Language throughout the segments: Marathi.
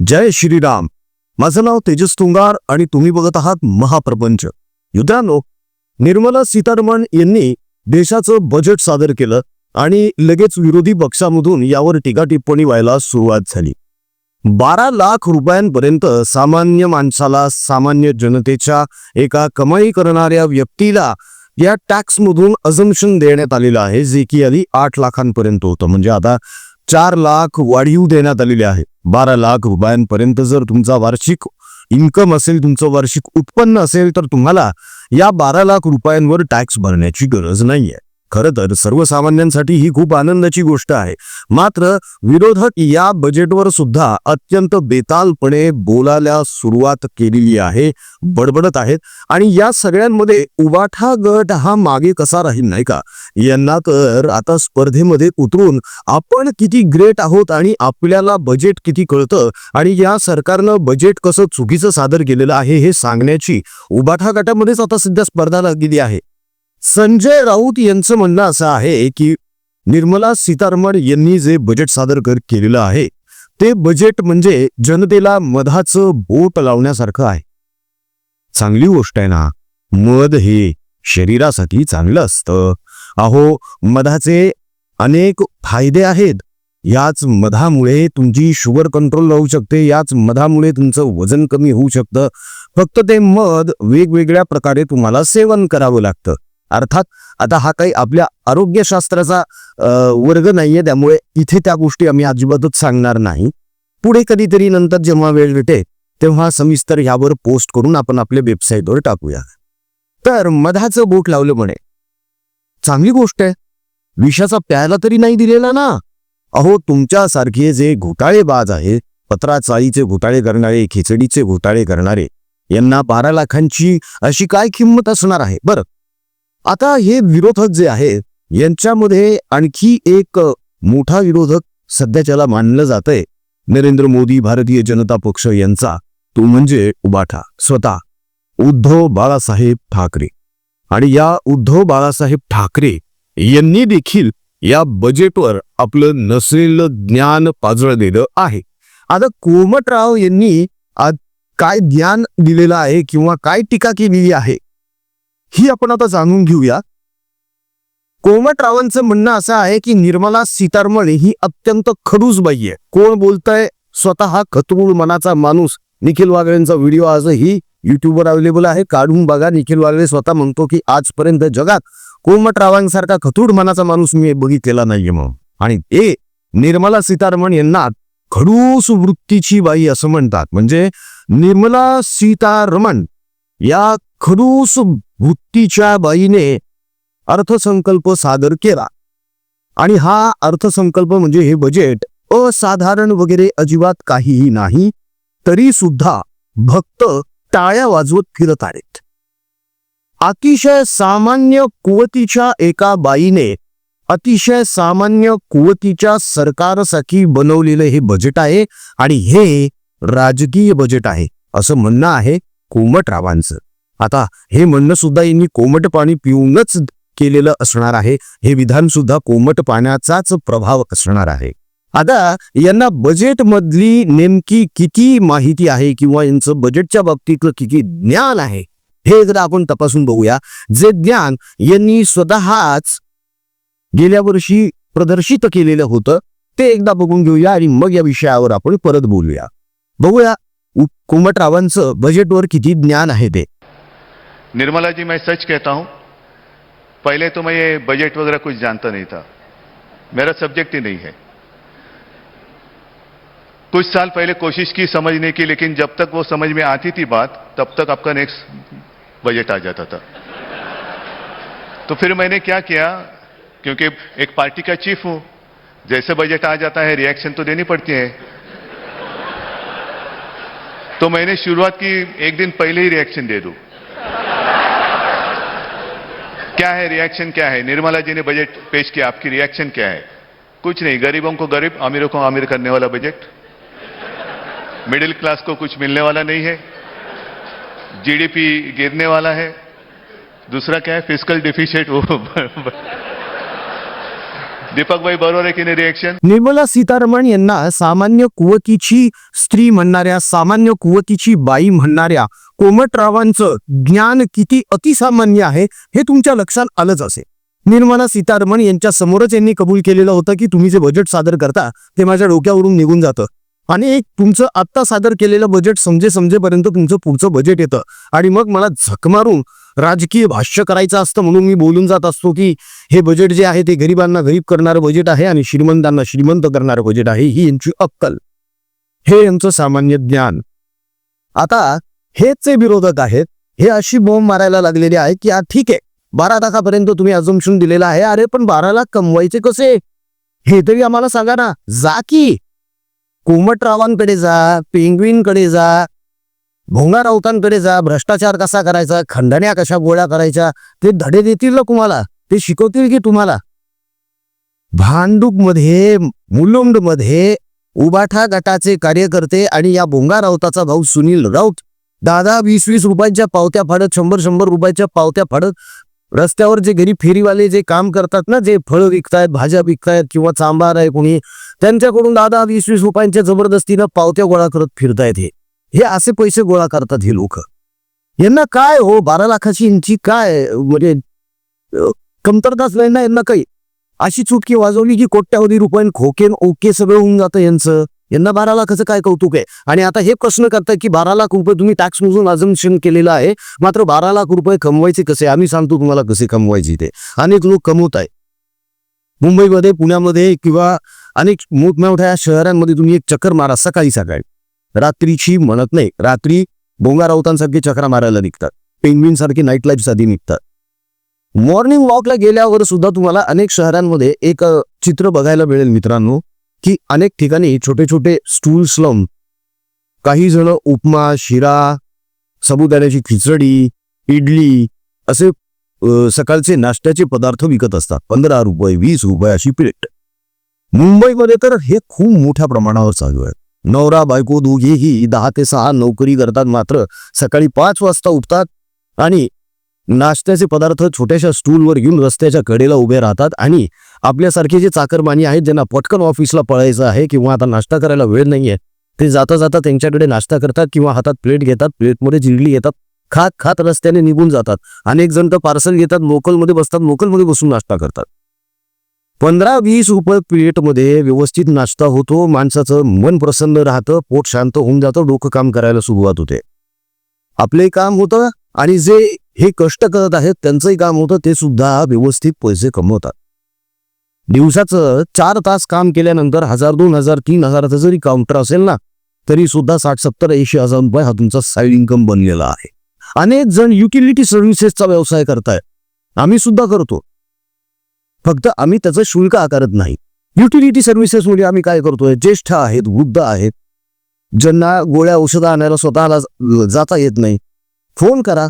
जय श्रीराम. माझं नाव तेजस तुंगार आणि तुम्ही बघत आहात महाप्रपंच. मित्रांनो, निर्मला सीतारमण यांनी देशाचं बजेट सादर केलं आणि लगेच विरोधी पक्षामधून यावर टीका टिप्पणी व्हायला सुरुवात झाली. 12 लाख रुपयांपर्यंत सामान्य माणसाला, सामान्य जनतेच्या एका कमाई करणाऱ्या व्यक्तीला या टॅक्समधून अझम्पशन देण्यात आलेलं आहे, जे की आधी 8 लाखांपर्यंत होतं. म्हणजे आता 4 लाख वाढीव देण्यात आलेले आहे. 12 लाख रुपयांपर्यंत जर तुमचा वार्षिक इन्कम असेल, तुमचं वार्षिक उत्पन्न असेल, तर तुम्हाला या 12 लाख रुपयांवर टॅक्स भरण्याची गरज नाहीये. खरं तर सर्वसामान्यांसाठी ही खूप आनंदाची गोष्ट आहे. मात्र विरोधक या बजेटवर सुद्धा अत्यंत बेतालपणे बोलायला सुरुवात केलेली आहे, बडबडत आहेत. आणि या सगळ्यांमध्ये उबाठा गट हा मागे कसा राहील, नाही का? यांना तर आता स्पर्धेमध्ये उतरून आपण किती ग्रेट आहोत आणि आपल्याला बजेट किती कळतं आणि या सरकारनं बजेट कसं चुकीचं सादर केलेलं आहे हे सांगण्याची उबाठा गटामध्येच आता सध्या स्पर्धा लागलेली आहे. संजय राऊत यांचं म्हणणं असं आहे की निर्मला सीतारमण यांनी जे बजेट सादर केलेलं आहे ते बजेट म्हणजे जनतेला मधाचं बोट लावण्यासारखं आहे. चांगली गोष्ट आहे ना. मध हे शरीरासाठी चांगलं असतं. अहो, मधाचे अनेक फायदे आहेत. याच मधामुळे तुमची शुगर कंट्रोल राहू शकते. याच मधामुळे तुमचं वजन कमी होऊ शकतं. फक्त ते मध वेगवेगळ्या प्रकारे तुम्हाला सेवन करावं लागतं. अर्थात आता हा काही आपल्या आरोग्यशास्त्राचा वर्ग नाहीये, त्यामुळे इथे त्या गोष्टी आम्ही अजिबातच सांगणार नाही. पुढे कधीतरी नंतर जेव्हा वेळ भेटे तेव्हा सविस्तर यावर पोस्ट करून आपण आपल्या वेबसाईटवर टाकूया. तर मधाचं बोट लावलं म्हणे, चांगली गोष्ट आहे. विषाचा प्यायला तरी नाही दिलेला ना. अहो, तुमच्यासारखे जे घोटाळेबाज आहेत, पत्राचाळीचे घोटाळे करणारे, खिचडीचे घोटाळे करणारे, यांना 12 लाखांची अशी काय किंमत असणार आहे? बरं, आता हे विरोधक जे आहेत यांच्यामध्ये आणखी एक मोठा विरोधक सध्या ज्याला मानलं जातंय नरेंद्र मोदी, भारतीय जनता पक्ष यांचा, तो म्हणजे उबाठा, स्वतः उद्धव बाळासाहेब ठाकरे. आणि या उद्धव बाळासाहेब ठाकरे यांनी देखील या बजेटवर आपलं नसलेलं ज्ञान पाजळलेलं आहे. आता कोमटराव यांनी आज काय ज्ञान दिलेलं आहे किंवा काय टीका केलेली आहे ही आपण आता जाणून घेऊया. कोमटरावांचं म्हणणं असं आहे की निर्मला सीतारमण ही अत्यंत खडूस बाई आहे. कोण बोलतंय? स्वतः खतरूड मनाचा माणूस निखिल वागळेंचा व्हिडिओ आजही युट्यूबवर अवेलेबल आहे, काढून बघा. निखिल वागळे स्वतः म्हणतो की आजपर्यंत जगात कोमटरावांसारखा खतरूड मनाचा माणूस मी बघितलेला नाहीये म्हणून. आणि ते निर्मला सीतारमण यांना खडूस वृत्तीची बाई असं म्हणतात. म्हणजे निर्मला सीतारमण या खडूस वृत्तीच्या बाईने अर्थसंकल्प सादर केला. आणि हा अर्थसंकल्प म्हणजे हे बजेट असाधारण वगैरे अजिबात काहीही नाही, तरी सुद्धा भक्त टाळ्या वाजवत फिरत आहेत. अतिशय सामान्य कुवतीच्या एका बाईने अतिशय सामान्य कुवतीच्या सरकारसाठी बनवलेलं हे बजेट आहे आणि हे राजकीय बजेट आहे असं म्हणणं आहे कोमटरावांचं. आता हे म्हणणं सुद्धा यांनी कोमट पाणी पिऊनच केलेलं असणार आहे. हे विधान सुद्धा कोमट पाण्याचाच प्रभाव असणार आहे. आता यांना बजेट मधली नेमकी किती माहिती आहे किंवा यांचं बजेटच्या बाबतीतलं किती ज्ञान आहे हे एकदा आपण तपासून बघूया. जे ज्ञान यांनी स्वतःच गेल्या वर्षी प्रदर्शित केलेलं होतं ते एकदा बघून घेऊया आणि मग या विषयावर आपण परत बोलूया. बघूया कोमटरावांचं बजेटवर किती ज्ञान आहे ते. निर्मला जी, मैं सच कहता हूं, पहले तो मैं ये बजट वगैरह कुछ जानता नहीं था, मेरा सब्जेक्ट ही नहीं है. कुछ साल पहले कोशिश की समझने की, लेकिन जब तक वो समझ में आती थी बात, तब तक आपका नेक्स्ट बजट आ जाता था. तो फिर मैंने क्या किया, क्योंकि एक पार्टी का चीफ हूं, जैसे बजट आ जाता है रिएक्शन तो देनी पड़ती है. तो मैंने शुरुआत की, एक दिन पहले ही रिएक्शन दे दूं. क्या है रिएक्शन? क्या है? निर्मला जी ने बजट पेश किया, आपकी रिएक्शन क्या है? कुछ नहीं, गरीबों को गरीब, अमीरों को अमीर करने वाला बजट, मिडिल क्लास को कुछ मिलने वाला नहीं है, जीडीपी गिरने वाला है. दूसरा क्या है? फिस्कल डिफिसिट, वो दीपकभाई बरोबर आहे की नाही रिएक्शन? निर्मला सीतारमण यांना सामान्य कुवतीची स्त्री म्हणणाऱ्या, सामान्य कुवतीची बाई म्हणणाऱ्या कोमटरावांचं ज्ञान किती अतिसामान्य आहे हे तुमच्या लक्षात आलंच असेल. निर्मला सीतारमण यांच्या समोरच यांनी कबूल केलेलं होतं की तुम्ही जे बजेट सादर करता ते माझ्या डोक्यावरून निघून जातं आणि एक तुमचं आत्ता सादर केलेलं बजेट समजेपर्यंत तुमचं पुढचं बजेट येतं आणि मग मला झक मारून राजकीय भाष्य करायचं असतं म्हणून मी बोलून जात असतो की हे बजेट जे आहे ते गरिबांना गरीब करणारं बजेट आहे आणि श्रीमंतांना श्रीमंत करणारं बजेट आहे. ही यांची अक्कल, हे यांचं सामान्य ज्ञान. आता हेच जे विरोधक आहेत हे अशी बॉम्ब मारायला लागलेले आहे की ठीक आहे 12 लाखापर्यंत तुम्ही अझम्पशन दिलेला आहे, अरे पण 12 लाख कमवायचे कसे हे तरी आम्हाला सांगा ना. जा की कोमटरावांकडे जा, पेंग्विनकडे जा, भोंगा राऊतांकडे जा, भ्रष्टाचार कसा करायचा, खंडण्या कशा गोळ्या करायच्या ते धडे देतील ना तुम्हाला, ते शिकवतील की तुम्हाला. भांडूपमध्ये, मुलुंडमध्ये उबाठा गटाचे कार्यकर्ते आणि या भोंगा राऊताचा भाऊ सुनील राऊत 10-20 रुपयाच्या पावत्या फाडत, 100 रुपयाच्या पावत्या फाडत रस्त्यावर जे गरीब फेरीवाले जे काम करतात ना, जे फळं विकतायत, भाज्या विकतायत किंवा चांभार आहे कोणी, त्यांच्याकडून 10-20 रुपयांच्या जबरदस्तीनं पावत्या गोळा करत फिरतायत. हे असे पैसे गोळा करतात हे लोक. यांना काय हो 12 लाखाची यांची काय म्हणजे कमतरताच नाही ना यांना काही. अशी चुटकी वाजवली की कोट्यावधी रुपये खोकेन ओके सगळं होऊन जातं यांचं. यांना 12 लाखाचं काय कौतुक आहे. आणि आता हे प्रश्न करतात की 12 लाख रुपये तुम्ही टॅक्स मोजून अझम्पशन केलेलं आहे, मात्र 12 लाख रुपये कमवायचे कसे. आम्ही सांगतो तुम्हाला कसे कमवायचे ते. अनेक लोक कमवत आहे. मुंबईमध्ये, पुण्यामध्ये किंवा अनेक मोठमोठ्या शहरांमध्ये तुम्ही एक चक्कर मारा सकाळी, रात्रीची म्हणत नाही, रात्री भोंगा राऊतांसारखे चक्रा मारायला निघतात, पेंग्विन सारखे नाईट लाईफ साठी निघतात. मॉर्निंग वॉकला गेल्यावर सुद्धा तुम्हाला अनेक शहरांमध्ये एक चित्र बघायला मिळेल मित्रांनो की अनेक ठिकाणी छोटे छोटे स्टूल्स लावून काही जण उपमा, शिरा, साबुदाण्याची खिचडी, इडली असे सकाळचे नाश्त्याचे पदार्थ विकत असतात. 15 रुपये, 20 रुपये अशी प्लेट. मुंबईमध्ये तर हे खूप मोठ्या प्रमाणावर चालू आहे. नवरा बायको दोघेही 10 ते 6 नोकरी करतात, मात्र सकाळी 5 वाजता उठतात आणि नाश्त्याचे पदार्थ छोट्याशा स्टूलवर घेऊन रस्त्याच्या कडेला उभे राहतात आणि आपल्यासारखे जे चाकरमानी आहेत ज्यांना पटकन ऑफिसला पळायचं आहे किंवा आता नाश्ता करायला वेळ नाहीये, ते जाता जाता त्यांच्याकडे नाश्ता करतात किंवा हातात प्लेट घेतात, प्लेटमध्ये जिरली घेतात, खात खात रस्त्याने निघून जातात. अनेक जण तर पार्सल घेतात, लोकलमध्ये बसतात, लोकलमध्ये बसून नाश्ता करतात. 15-20 रुपये प्लेटमध्ये व्यवस्थित नाश्ता होतो, माणसाचं मन प्रसन्न राहतं, पोट शांत होऊन जातं, डोकं काम करायला सुरुवात होते. आपले काम होतं आणि जे हे कष्ट करत आहेत त्यांचंही काम होतं, ते सुद्धा व्यवस्थित पैसे कमवतात. दिवसाचं 4 तास काम केल्यानंतर 1000, 2000, 3000चं जरी काउंटर असेल ना तरी सुद्धा 60, 70, 80 हजार रुपये हा तुमचा साईड इन्कम बनलेला आहे. अनेक जण युटिलिटी सर्व्हिसेसचा व्यवसाय करतायत, आम्ही सुद्धा करतो, फक्त आम्ही त्याचं शुल्क आकारत नाही. युटिलिटी सर्व्हिसेस म्हणजे आम्ही काय करतोय, ज्येष्ठ आहेत, वृद्ध आहेत, ज्यांना गोळ्या औषधं आणायला स्वतःला जाता येत नाही, फोन करा,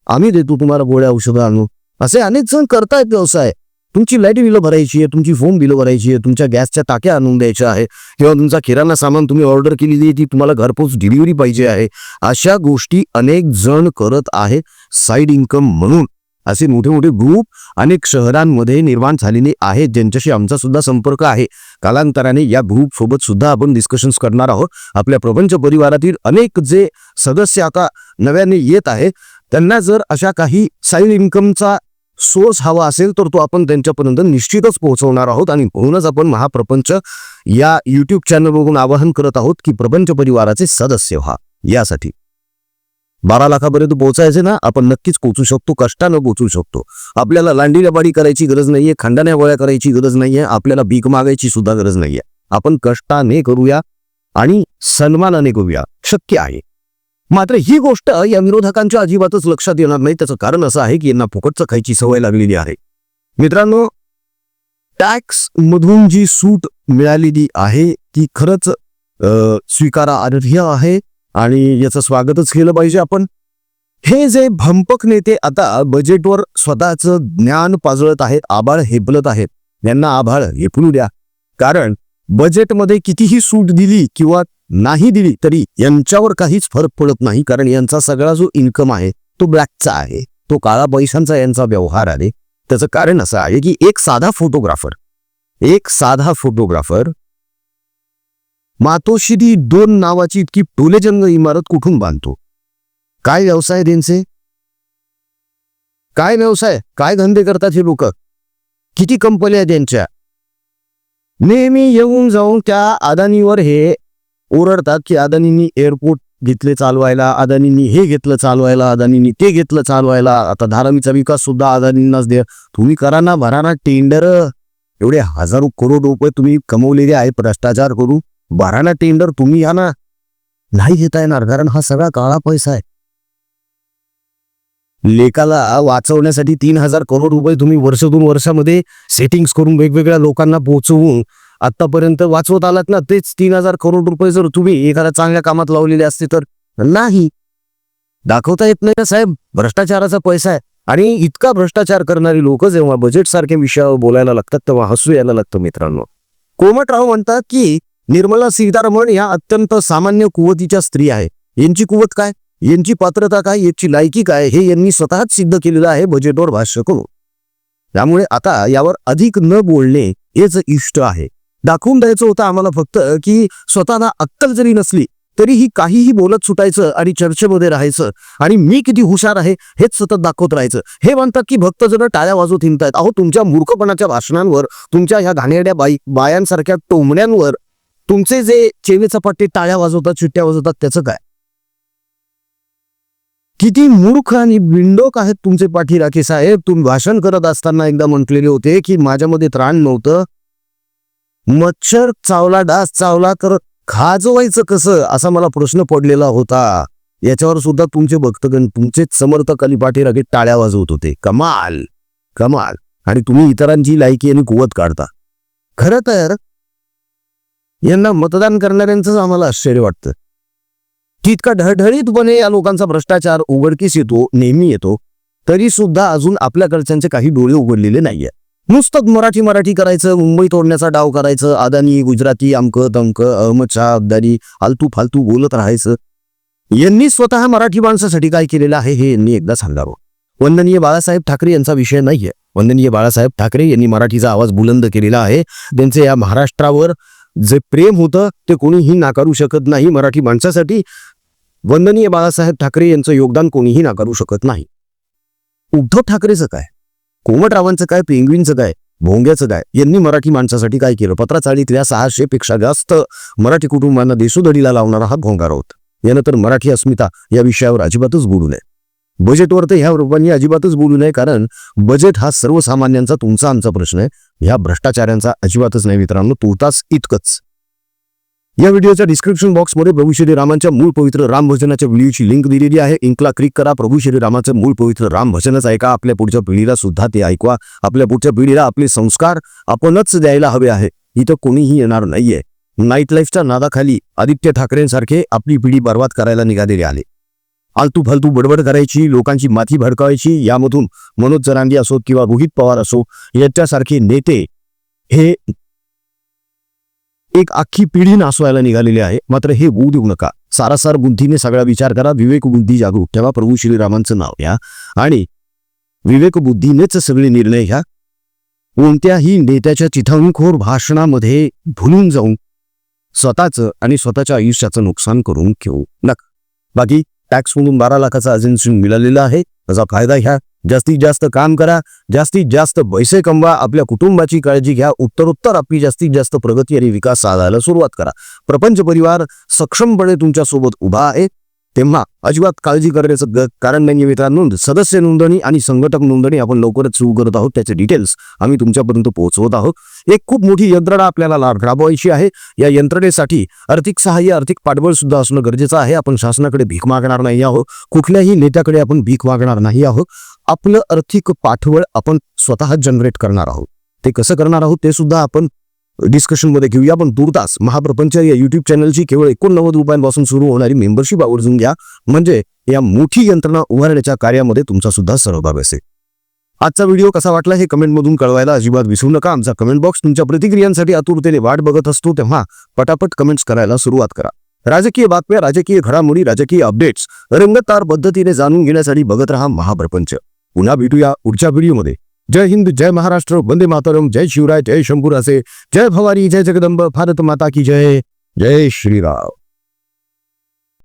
आम्ही देतो तुम्हाला गोळ्या औषधं आणून. असे अनेक जण करतायत व्यवसाय. तुमची लाईट बिलं भरायची आहे, तुमची फोन बिलं भरायची आहे, तुमच्या गॅसच्या टाक्या आणून द्यायच्या आहे किंवा तुमचा किराणा सामान तुम्ही ऑर्डर केलेली आहे ती तुम्हाला घरपोच डिलिव्हरी पाहिजे आहे. अशा गोष्टी अनेक जण करत आहेत साईड इन्कम म्हणून. असे मोठे मोठे ग्रुप अनेक शहरांमध्ये निर्माण झालेले आहेत ज्यांच्याशी आमचा सुद्धा संपर्क आहे. कालांतराने या ग्रुप सोबत सुद्धा आपण डिस्कशन्स करणार आहोत. आपल्या प्रपंच परिवारातील अनेक जे सदस्य आता नव्याने येत आहेत त्यांना जर अशा काही साईड इन्कमचा सोर्स हवा असेल तर तो आपण त्यांच्यापर्यंत निश्चितच पोहोचवणार आहोत. आणि म्हणूनच आपण महाप्रपंच या युट्यूब चॅनल बघून आवाहन करत आहोत की प्रपंच परिवाराचे सदस्य व्हा. यासाठी 12 लाखापर्यंत पोहोचायचे ना, आपण नक्कीच पोहोचू शकतो, कष्टानं पोहोचू शकतो. आपल्याला लांडीलबाडी करायची गरज नाहीये, खंडाण्या गोळ्या करायची गरज नाहीये, आपल्याला भीक मागायची सुद्धा गरज नाहीये. आपण कष्टाने करूया आणि सन्मानाने करूया, शक्य आहे. मात्र ही गोष्ट या विरोधकांच्या अजिबातच लक्षात येणार नाही. त्याचं कारण असं आहे की यांना फुकटचं खायची सवय लागलेली आहे. मित्रांनो, टॅक्स मधून जी सूट मिळालेली आहे ती खरंच स्वीकारार्ह आहे आणि याचं स्वागतच केलं पाहिजे आपण. हे जे भंपक नेते आता बजेटवर स्वतःचं ज्ञान पाजळत आहेत, आभाळ हेपलत आहेत, यांना आभाळ हेपलू द्या. कारण बजेटमध्ये कितीही सूट दिली किंवा नाही दिली तरी यांच्यावर काहीच फरक पडत नाही. कारण यांचा सगळा जो इन्कम आहे तो ब्लॅकचा आहे, तो काळा पैशांचा यांचा व्यवहार आहे. त्याचं कारण असं आहे की एक साधा फोटोग्राफर एक साधा फोटोग्राफर मातोश्री 2 नावाची इतकी टोलेजंग इमारत कुठून बांधतो? काय व्यवसाय त्यांचे? काय व्यवसाय, काय धंदे करतात हे लोक? किती कंपन्या त्यांच्या? नेहमी येऊन जाऊन त्या अदानीवर हे ओरडतात की अदानींनी एअरपोर्ट घेतले चालवायला, अदानींनी हे घेतलं चालवायला, अदानींनी ते घेतलं चालवायला, आता धारावीचा विकास सुद्धा अदानींनाच द्या. तुम्ही करा ना, भरा ना टेंडर. एवढे हजारो करोड रुपये तुम्ही कमवलेले आहे भ्रष्टाचार करून, भरा ना टेंडर. तुम्ही या ना. नाही घेता येणार, कारण हा सगळा काळा पैसा आहे. लेकाला वाचवण्यासाठी 3,000 करोड रुपये तुम्ही वर्ष 2 वर्षामध्ये सेटिंग्स करून वेगवेगळ्या लोकांना पोहोचवून आतापर्यंत वाचवत आलात ना. तेच 3,000 करोड रुपये जर तुम्ही एखाद्या चांगल्या कामात लावलेले असते तर नाही. दाखवता येत नाही ना साहेब, भ्रष्टाचाराचा पैसा आहे. आणि इतका भ्रष्टाचार करणारी लोक जेव्हा बजेट सारख्या विषयावर बोलायला लागतात तेव्हा हसू यायला लागतं मित्रांनो. कोमटराव म्हणतात की निर्मला सीतारमण या अत्यंत सामान्य कुवतीच्या स्त्री आहे. यांची कुवत काय, यांची पात्रता काय, यांची लायकी काय हे यांनी स्वतःच सिद्ध केलेलं आहे बजेटवर भाष्य करून. त्यामुळे आता यावर अधिक न बोलणे हेच इष्ट आहे. दाखवून द्यायचं होतं आम्हाला फक्त की स्वतःला अक्कल जरी नसली तरीही काहीही बोलत सुटायचं आणि चर्चेमध्ये राहायचं आणि मी किती हुशार आहे हेच सतत दाखवत राहायचं. हे म्हणतात की भक्तजन टाळ्या वाजवत हिंडतायत. अहो, तुमच्या मूर्खपणाच्या भाषणांवर, तुमच्या ह्या घाणेरड्या बायांसारख्या टोमण्यांवर तुमचे जे चेवेचा पट्टे टाळ्या वाजवतात, चिट्ट्या वाजवतात, त्याचं काय? किती मूर्ख आणि बिंडोक आहेत तुमचे पाठीराखे साहेब. तुम्ही भाषण करत असताना एकदा म्हटलेले होते की माझ्यामध्ये त्राण नव्हतं, मच्छर चावला, डास चावला तर खाजवायचं कसं, असा मला प्रश्न पडलेला होता. याच्यावर सुद्धा तुमचे भक्तगण, तुमचेच समर्थक आणि पाठीराखे टाळ्या वाजवत होते. कमाल कमाल. आणि तुम्ही इतरांची लायकी आणि कुवत काढता. खरं तर यांना मतदान करणाऱ्यांचंच आम्हाला आश्चर्य वाटतं की इतका ढळढळीतपणे या लोकांचा भ्रष्टाचार उघडकीस येतो, नेहमी येतो, तरी सुद्धा अजून आपल्याकडच्यांचे काही डोळे उघडलेले नाहीये. नुसतं मराठी करायचं, मुंबई तोडण्याचा डाव करायचं, अदानी, गुजराती, अमकं तमकं, अहमद शाह अब्दाली, फालतू फालतू बोलत राहायचं. यांनी स्वतः मराठी माणसासाठी काय केलेलं आहे हे यांनी एकदा सांगावं. वंदनीय बाळासाहेब ठाकरे यांचा विषय नाहीये. वंदनीय बाळासाहेब ठाकरे यांनी मराठीचा आवाज बुलंद केलेला आहे. त्यांचे या महाराष्ट्रावर जे प्रेम होतं ते कोणीही नाकारू शकत नाही. मराठी माणसासाठी वंदनीय बाळासाहेब ठाकरे यांचं योगदान कोणीही नाकारू शकत नाही. उद्धव ठाकरेचं काय, कोमटरावांचं काय, पेंग्विनचं काय, भोंग्याचं काय, यांनी मराठी माणसासाठी काय केलं? पत्राचाळीतल्या 600 पेक्षा जास्त मराठी कुटुंबांना देशोधडीला लावणारा हा भोंगार होत. यानं तर मराठी अस्मिता या विषयावर अजिबातच बोलू नये. बजेटवर तर ह्या रूपाने अजिबातच बोलू नये, कारण बजेट हा सर्वसामान्यांचा, तुमचा आमचा प्रश्न आहे. ह्या भ्रष्टाचारांचा अजिबातच नाही मित्रांनो, तोताच इतकंच. या व्हिडिओच्या डिस्क्रिप्शन बॉक्समध्ये प्रभू श्रीरामांच्या मूळ पवित्र राम भजनाच्या व्हिडिओची लिंक दिलेली आहे. लिंकला क्लिक करा. प्रभू श्रीरामाचं मूळ पवित्र राम भजनच ऐका. आपल्या पुढच्या पिढीला सुद्धा ते ऐकवा. आपल्या पुढच्या पिढीला आपले संस्कार आपणच द्यायला हवे आहे. इथं कोणीही येणार नाहीये. नाईट लाईफच्या नादाखाली आदित्य ठाकरेंसारखे आपली पिढी बर्बाद करायला निघालेले आले. आलतू फालतू बडबड करायची, लोकांची माथी भडकावायची, यामधून मनोज जरांगे असो किंवा रोहित पवार असो यांच्यासारखे नेते हे एक अख्खी पिढी नासवायला निघालेली आहे. मात्र हे होऊ देऊ नका. सारासार बुद्धीने सगळा विचार करा. विवेक बुद्धी जागू तेव्हा प्रभू श्रीरामांचं नाव घ्या आणि विवेक बुद्धीनेच सगळे निर्णय घ्या. कोणत्याही नेत्याच्या चिथावणीखोर भाषणामध्ये भुलून जाऊन स्वतःचं आणि स्वतःच्या आयुष्याचं नुकसान करून घेऊ नका. बाकी टॅक्स म्हणून 12 लाखाचा एजन्सी मिळालेला आहे, त्याचा फायदा घ्या. जास्तीत जास्त काम करा, जास्तीत जास्त पैसे कमवा, आपल्या कुटुंबाची काळजी घ्या. उत्तरोत्तर आपली जास्तीत जास्त प्रगती आणि विकास साधायला सुरुवात करा. प्रपंच परिवार सक्षमपणे तुमच्या सोबत उभा आहे, तेव्हा अजिबात काळजी करण्याचं कारण नाही मित्रांनो. सदस्य नोंदणी आणि संघटक नोंदणी आपण लवकरच सुरू करत आहोत. त्याचे डिटेल्स आम्ही तुमच्यापर्यंत पोहोचवत आहोत. एक खूप मोठी यंत्रणा आपल्याला राबवायची आहे. या यंत्रणेसाठी आर्थिक सहाय्य, आर्थिक पाठबळ सुद्धा असणं गरजेचं आहे. आपण शासनाकडे भीक मागणार नाही आहोत, कुठल्याही नेत्याकडे आपण भीक मागणार नाही आहोत. आपलं आर्थिक पाठबळ आपण स्वतः जनरेट करणार आहोत. ते कसं करणार आहोत ते सुद्धा आपण डिस्कशन मध्ये घेऊया. पण तुर्तास महाप्रपंच या युट्यूब चॅनलची केवळ 89 रुपयांपासून सुरू होणारी मेंबरशिप आवर्जून घ्या, म्हणजे या मोठी यंत्रणा उभारण्याच्या कार्यामध्ये तुमचा सुद्धा सहभाग असेल. आजचा व्हिडिओ कसा वाटला हे कमेंटमधून कळवायला अजिबात विसरू नका. आमचा कमेंट बॉक्स तुमच्या प्रतिक्रियांसाठी आतुरतेने वाट बघत असतो, तेव्हा पटापट कमेंट्स करायला सुरुवात करा. राजकीय बातम्या, राजकीय घडामोडी, राजकीय अपडेट्स रंगतदार पद्धतीने जाणून घेण्यासाठी बघत रहा महाप्रपंच. पुन्हा भेटूया पुढच्या व्हिडिओमध्ये. जय हिंद, जय महाराष्ट्र, वंदे मातरम, जय शिवराय, जय शंभूराजे, जय भवानी, जय जगदंब, भारत माता की जय, जय श्रीराम.